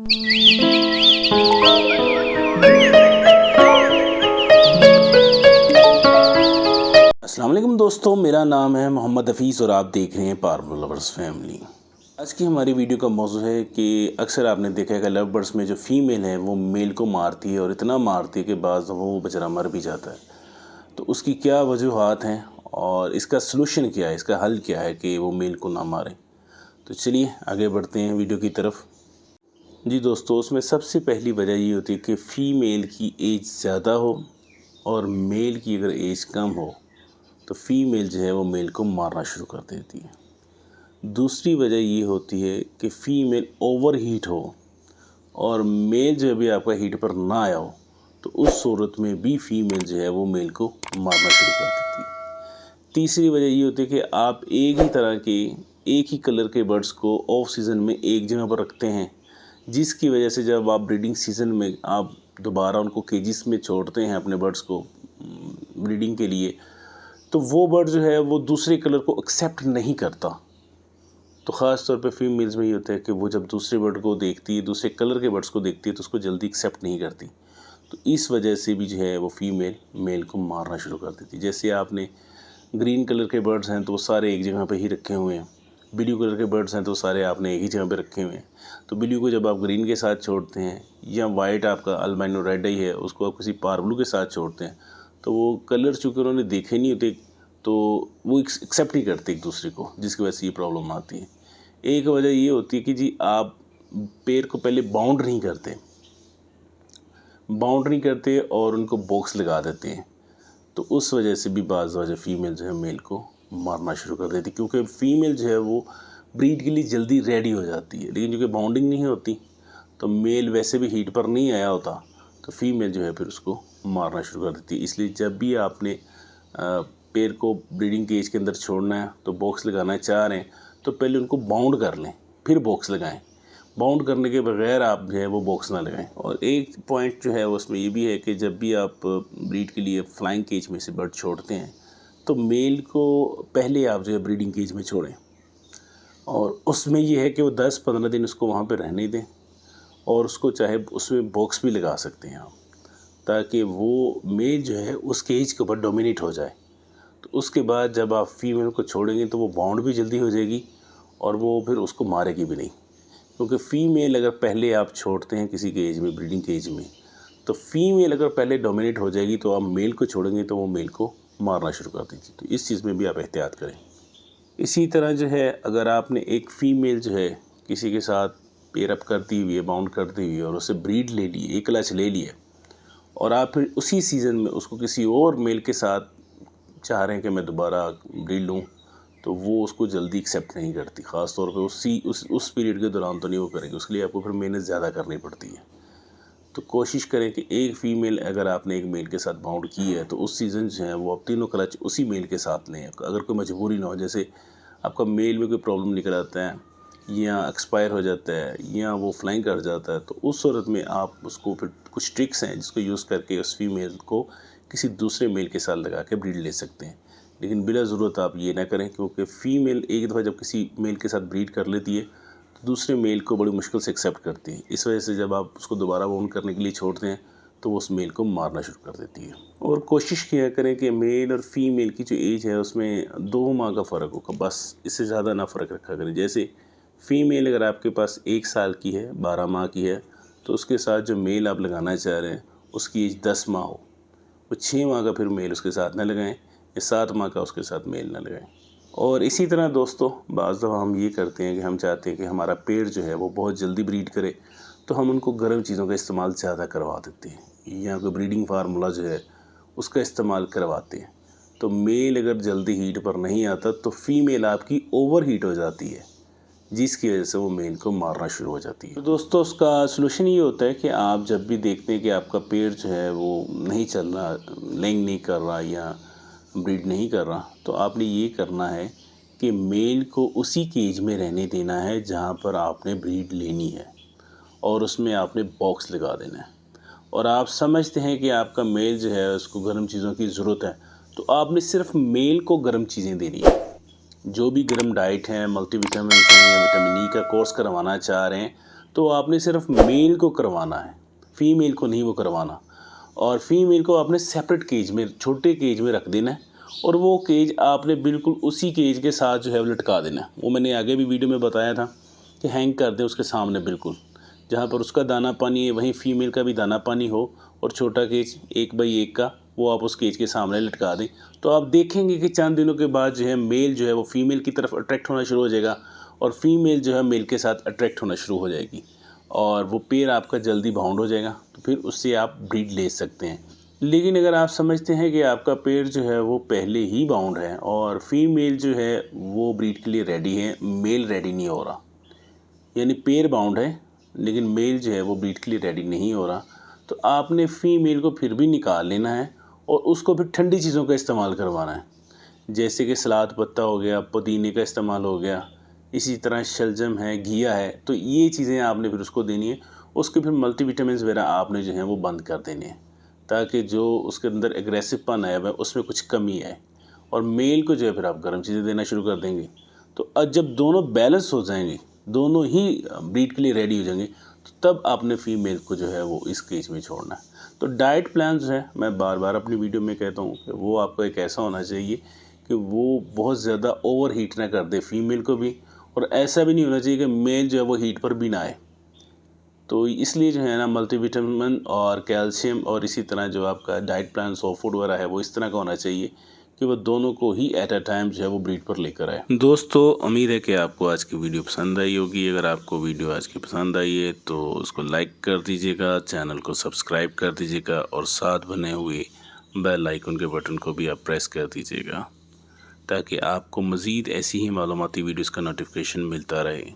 अस्सलाम वालेकुम दोस्तों, मेरा नाम है मोहम्मद हफ़ीज़ और आप देख रहे हैं पार्बल लवर्स फैमिली। आज की हमारी वीडियो का मौजू है कि अक्सर आपने देखा है कि लव बर्ड्स में जो फ़ीमेल है वो मेल को मारती है और इतना मारती है कि बाज़ वो बेचारा मर भी जाता है। तो उसकी क्या वजूहात हैं और इसका सलूशन क्या है, इसका हल क्या है कि वो मेल को ना मारें। तो चलिए आगे बढ़ते हैं वीडियो की तरफ। जी दोस्तों, उसमें सबसे पहली वजह ये होती है कि फ़ीमेल की एज ज़्यादा हो और मेल की अगर एज कम हो तो फ़ीमेल जो है वो मेल को मारना शुरू कर देती है। दूसरी वजह ये होती है कि फ़ीमेल ओवर हीट हो और मेल जो है भी आपका हीट पर ना आया हो तो उस सूरत में भी फ़ीमेल जो है वो मेल को मारना शुरू कर देती है। तीसरी वजह ये होती है कि आप एक ही तरह के एक ही कलर के बर्ड्स को ऑफ सीज़न में एक जगह पर रखते हैं, जिसकी वजह से जब आप ब्रीडिंग सीज़न में आप दोबारा उनको केजिस में छोड़ते हैं अपने बर्ड्स को ब्रीडिंग के लिए, तो वो बर्ड जो है वो दूसरे कलर को एक्सेप्ट नहीं करता। तो ख़ास तौर पे फीमेल्स में ये होता है कि वो जब दूसरे बर्ड को देखती है, दूसरे कलर के बर्ड्स को देखती है तो उसको जल्दी एक्सेप्ट नहीं करती। तो इस वजह से भी जो है वो फ़ीमेल मेल को मारना शुरू कर देती है। जैसे आपने ग्रीन कलर के बर्ड्स हैं तो वो सारे एक जगह पे ही रखे हुए हैं, ब्लू कलर के बर्ड्स हैं तो सारे आपने एक ही जगह पे रखे हुए हैं। तो ब्लू को जब आप ग्रीन के साथ छोड़ते हैं या वाइट आपका अल्बाइनो रेड ही है उसको आप किसी पार्बलू के साथ छोड़ते हैं तो वो कलर चूँकि उन्होंने देखे नहीं होते तो वो एक्सेप्ट नहीं करते एक दूसरे को, जिसकी वजह से ये प्रॉब्लम आती है। एक वजह ये होती है कि जी आप पेड़ को पहले बाउंड नहीं करते और उनको बॉक्स लगा देते हैं, तो उस वजह से भी बाज़ वजह फ़ीमेल जो है मेल को मारना शुरू कर देती है, क्योंकि फ़ीमेल जो है वो ब्रीड के लिए जल्दी रेडी हो जाती है। लेकिन क्योंकि बाउंडिंग नहीं होती तो मेल वैसे भी हीट पर नहीं आया होता तो फ़ीमेल जो है फिर उसको मारना शुरू कर देती है। इसलिए जब भी आपने पेड़ को ब्रीडिंग केज के अंदर छोड़ना है तो बॉक्स लगाना चाह रहे हैं तो पहले उनको बाउंड कर लें फिर बॉक्स लगाएं। बाउंड करने के बगैर आप जो है वो बॉक्स ना लगाएं। और एक पॉइंट जो है उसमें ये भी है कि जब भी आप ब्रीड के लिए फ्लाइंग केज में से बर्ड छोड़ते हैं तो मेल को पहले आप जो है ब्रीडिंग केज में छोड़ें और उसमें ये है कि वो 10-15 दिन उसको वहाँ पे रहने दें और उसको चाहे उसमें बॉक्स भी लगा सकते हैं आप, ताकि वो मेल जो है उस केज के ऊपर डोमिनेट हो जाए। तो उसके बाद जब आप फीमेल को छोड़ेंगे तो वो बाउंड भी जल्दी हो जाएगी और वो फिर उसको मारेगी भी नहीं। क्योंकि फ़ीमेल अगर पहले आप छोड़ते हैं किसी केज में ब्रीडिंग केज में तो फ़ीमेल अगर पहले डोमिनेट हो जाएगी तो आप मेल को छोड़ेंगे तो वो मेल को मारना शुरू कर देगी। तो इस चीज़ में भी आप एहतियात करें। इसी तरह जो है अगर आपने एक फ़ीमेल जो है किसी के साथ पेयर अप करती हुई है, बाउंड करती हुई है और उससे ब्रीड ले ली, एक क्लच ले लिया और आप फिर उसी सीज़न में उसको किसी और मेल के साथ चाह रहे हैं कि मैं दोबारा ब्रीड लूँ, तो वो उसको जल्दी एक्सेप्ट नहीं करती। ख़ास तौर पे उस पीरियड के दौरान तो नहीं वो करेगी, उसके लिए आपको फिर मेहनत ज़्यादा करनी पड़ती है। तो कोशिश करें कि एक फ़ीमेल अगर आपने एक मेल के साथ बाउंड की है तो उस सीज़न जो है वो आप तीनों क्लच उसी मेल के साथ लें। अगर कोई मजबूरी ना हो, जैसे आपका मेल में कोई प्रॉब्लम निकल आता है या एक्सपायर हो जाता है या वो फ्लाइंग कर जाता है, तो उस सूरत में आप उसको फिर कुछ ट्रिक्स हैं जिसको यूज़ करके उस फीमेल को किसी दूसरे मेल के साथ लगा के ब्रीड ले सकते हैं। लेकिन बिला ज़रूरत आप ये ना करें, क्योंकि फ़ीमेल एक दफ़ा जब किसी मेल के साथ ब्रीड कर लेती है तो दूसरे मेल को बड़ी मुश्किल से एक्सेप्ट करती है। इस वजह से जब आप उसको दोबारा बाउंड करने के लिए छोड़ते हैं तो वो उस मेल को मारना शुरू कर देती है। और कोशिश किया करें कि मेल और फीमेल की जो एज है उसमें 2 माह का फ़र्क होगा, बस इससे ज़्यादा ना फ़र्क रखा करें। जैसे फ़ीमेल अगर आपके पास 1 साल की है, 12 माह की है, तो उसके साथ जो मेल आप लगाना चाह रहे हैं उसकी एज 10 माह हो, वो 6 माह का फिर मेल उसके साथ ना लगाएं या 7 माह का उसके साथ मेल ना लगाएं। और इसी तरह दोस्तों बाज़ दफ़ा हम ये करते हैं कि हम चाहते हैं कि हमारा पेड़ जो है वो बहुत जल्दी ब्रीड करे, तो हम उनको गर्म चीज़ों का इस्तेमाल ज़्यादा करवा देते हैं या कोई ब्रीडिंग फार्मूला जो है उसका इस्तेमाल करवाते हैं। तो मेल अगर जल्दी हीट पर नहीं आता तो फ़ीमेल आपकी ओवर हीट हो जाती है, जिसकी वजह से वो मेल को मारना शुरू हो जाती है। तो दोस्तों उसका सलूशन ये होता है कि आप जब भी देखते हैं कि आपका पेड़ जो है वो नहीं चल रहा, लेंग नहीं कर रहा या ब्रीड नहीं कर रहा, तो आपने ये करना है कि मेल को उसी केज में रहने देना है जहाँ पर आपने ब्रीड लेनी है और उसमें आपने बॉक्स लगा देना है। और आप समझते हैं कि आपका मेल जो है उसको गर्म चीज़ों की ज़रूरत है, तो आपने सिर्फ मेल को गर्म चीज़ें देनी है। जो भी गर्म डाइट है, मल्टीविटामिन हैं या विटामिन ई का कोर्स करवाना चाह रहे हैं तो आपने सिर्फ मेल को करवाना है, फीमेल को नहीं वो करवाना। और फीमेल को आपने सेपरेट केज में, छोटे केज में रख देना है और वो केज आपने बिल्कुल उसी केज के साथ जो है वो लटका देना है। वो मैंने आगे भी वीडियो में बताया था कि हैंग कर दें उसके सामने, बिल्कुल जहाँ पर उसका दाना पानी है वहीं फीमेल का भी दाना पानी हो, और छोटा केज 1x1 का वो आप उस केज के सामने लटका दें। तो आप देखेंगे कि चंद दिनों के बाद जो है मेल जो है वो फीमेल की तरफ अट्रैक्ट होना शुरू हो जाएगा और फीमेल जो है मेल के साथ अट्रैक्ट होना शुरू हो जाएगी और वो पेयर आपका जल्दी बाउंड हो जाएगा। तो फिर उससे आप ब्रीड ले सकते हैं। लेकिन अगर आप समझते हैं कि आपका पेयर जो है वो पहले ही बाउंड है और फीमेल जो है वो ब्रीड के लिए रेडी है, मेल रेडी नहीं हो रहा, यानी पेयर बाउंड है लेकिन मेल जो है वो ब्रीड के लिए रेडी नहीं हो रहा, तो आपने फ़ीमेल को फिर भी निकाल लेना है और उसको फिर ठंडी चीज़ों का इस्तेमाल करवाना है। जैसे कि सलाद पत्ता हो गया, पुदीने का इस्तेमाल हो गया, इसी तरह शलजम है, घिया है, तो ये चीज़ें आपने फिर उसको देनी है। उसके फिर मल्टीविटामिन्स वगैरह आपने जो है वो बंद कर देने हैं ताकि जो उसके अंदर एग्रेसिवपन आया हुआ है उसमें कुछ कमी आए। और मेल को जो है फिर आप गर्म चीज़ें देना शुरू कर देंगे। तो जब दोनों बैलेंस हो जाएंगे, दोनों ही ब्रीड के लिए रेडी हो जाएंगे, तो तब आपने फीमेल को जो है वो इस केज में छोड़ना है। तो डाइट प्लान जो है, मैं बार बार अपनी वीडियो में कहता हूँ कि वो आपका एक ऐसा होना चाहिए कि वो बहुत ज़्यादा ओवर हीट ना कर दे फीमेल को भी, और ऐसा भी नहीं होना चाहिए कि मेल जो है वो हीट पर भी ना आए। तो इसलिए जो है ना मल्टीविटामिन और कैल्शियम और इसी तरह जो आपका डाइट प्लान सॉफ्ट फूड वगैरह है वो इस तरह का होना चाहिए कि वो दोनों को ही एट अ टाइम जो है वो ब्रीड पर लेकर आए। दोस्तों, उम्मीद है कि आपको आज की वीडियो पसंद आई होगी। अगर आपको वीडियो आज की पसंद आई है तो उसको लाइक कर दीजिएगा, चैनल को सब्सक्राइब कर दीजिएगा और साथ बने हुए बेल आइकन के बटन को भी आप प्रेस कर दीजिएगा ताकि आपको मज़ीद ऐसी ही मालूमाती वीडियोज़ का नोटिफिकेशन मिलता रहे।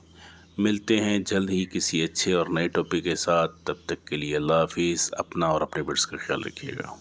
मिलते हैं जल्द ही किसी अच्छे और नए टॉपिक के साथ। तब तक के लिए अल्लाह हाफिज़। अपना और अपने बर्ड्स का ख्याल रखिएगा।